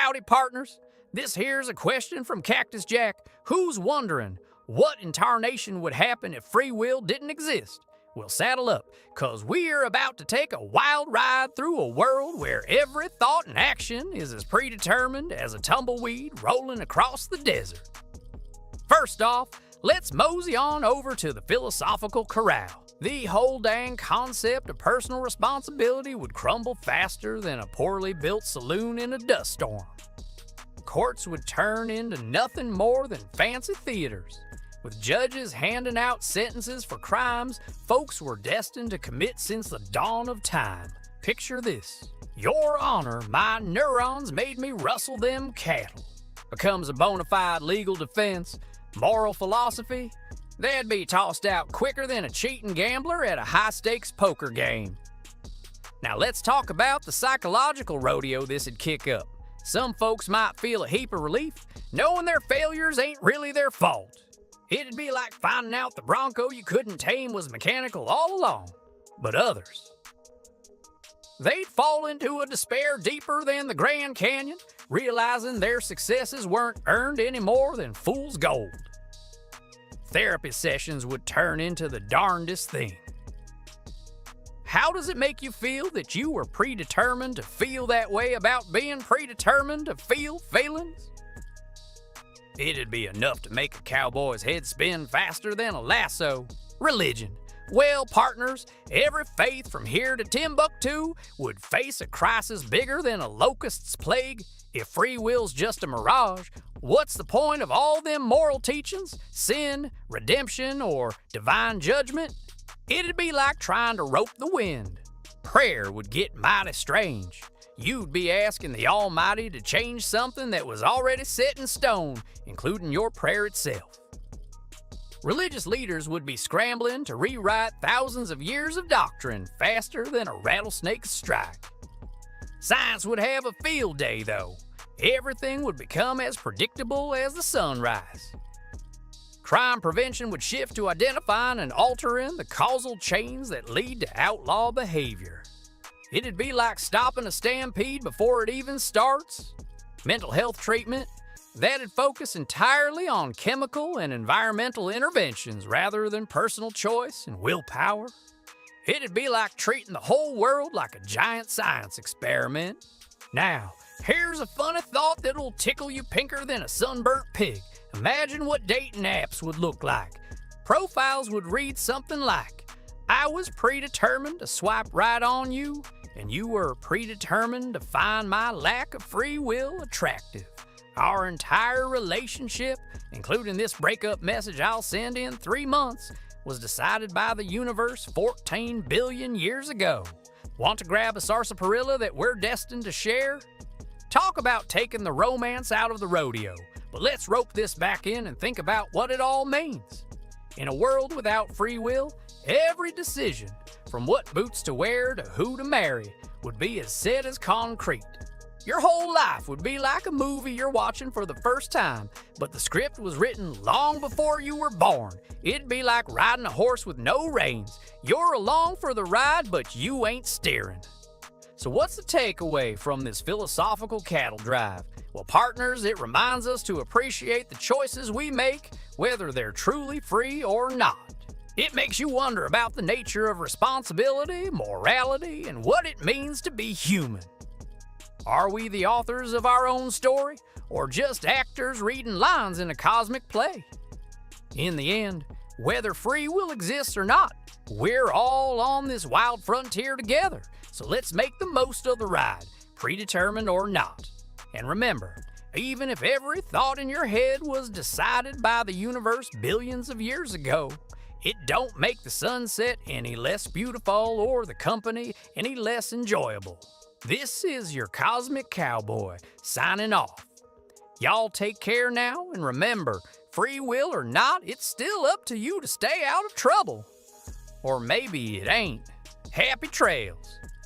Howdy, partners. This here's a question from Cactus Jack. Who's wondering what in tarnation would happen if free will didn't exist? Well, saddle up, cause we're about to take a wild ride through a world where every thought and action is as predetermined as a tumbleweed rolling across the desert. First off, let's mosey on over to the philosophical corral. The whole dang concept of personal responsibility would crumble faster than a poorly built saloon in a dust storm. Courts would turn into nothing more than fancy theaters. With judges handing out sentences for crimes folks were destined to commit since the dawn of time. Picture this. Your Honor, my neurons made me rustle them cattle. Becomes a bona fide legal defense. Moral philosophy? They'd be tossed out quicker than a cheating gambler at a high-stakes poker game. Now let's talk about the psychological rodeo this'd kick up. Some folks might feel a heap of relief, knowing their failures ain't really their fault. It'd be like finding out the bronco you couldn't tame was mechanical all along. But others, they'd fall into a despair deeper than the Grand Canyon, realizing their successes weren't earned any more than fool's gold. Therapy sessions would turn into the darndest thing. How does it make you feel that you were predetermined to feel that way about being predetermined to feel feelings? It'd be enough to make a cowboy's head spin faster than a lasso. Religion. Well, partners, every faith from here to Timbuktu would face a crisis bigger than a locust's plague. If free will's just a mirage, what's the point of all them moral teachings? Sin, redemption, or divine judgment? It'd be like trying to rope the wind. Prayer would get mighty strange. You'd be asking the Almighty to change something that was already set in stone, including your prayer itself. Religious leaders would be scrambling to rewrite thousands of years of doctrine faster than a rattlesnake's strike. Science would have a field day, though. Everything would become as predictable as the sunrise. Crime prevention would shift to identifying and altering the causal chains that lead to outlaw behavior. It'd be like stopping a stampede before it even starts. Mental health treatment, that'd focus entirely on chemical and environmental interventions rather than personal choice and willpower. It'd be like treating the whole world like a giant science experiment. Now, here's a funny thought that'll tickle you pinker than a sunburnt pig. Imagine what dating apps would look like. Profiles would read something like, I was predetermined to swipe right on you, and you were predetermined to find my lack of free will attractive. Our entire relationship, including this breakup message I'll send in 3 months, was decided by the universe 14 billion years ago. Want to grab a sarsaparilla that we're destined to share? Talk about taking the romance out of the rodeo, but let's rope this back in and think about what it all means. In a world without free will, every decision, from what boots to wear to who to marry, would be as set as concrete. Your whole life would be like a movie you're watching for the first time, but the script was written long before you were born. It'd be like riding a horse with no reins. You're along for the ride, but you ain't steering. So what's the takeaway from this philosophical cattle drive? Well, partners, it reminds us to appreciate the choices we make, whether they're truly free or not. It makes you wonder about the nature of responsibility, morality, and what it means to be human. Are we the authors of our own story, or just actors reading lines in a cosmic play? In the end, whether free will exists or not, we're all on this wild frontier together, so let's make the most of the ride, predetermined or not. And remember, even if every thought in your head was decided by the universe billions of years ago, it don't make the sunset any less beautiful or the company any less enjoyable. This is your Cosmic Cowboy, signing off. Y'all take care now, and remember, free will or not, it's still up to you to stay out of trouble. Or maybe it ain't. Happy trails.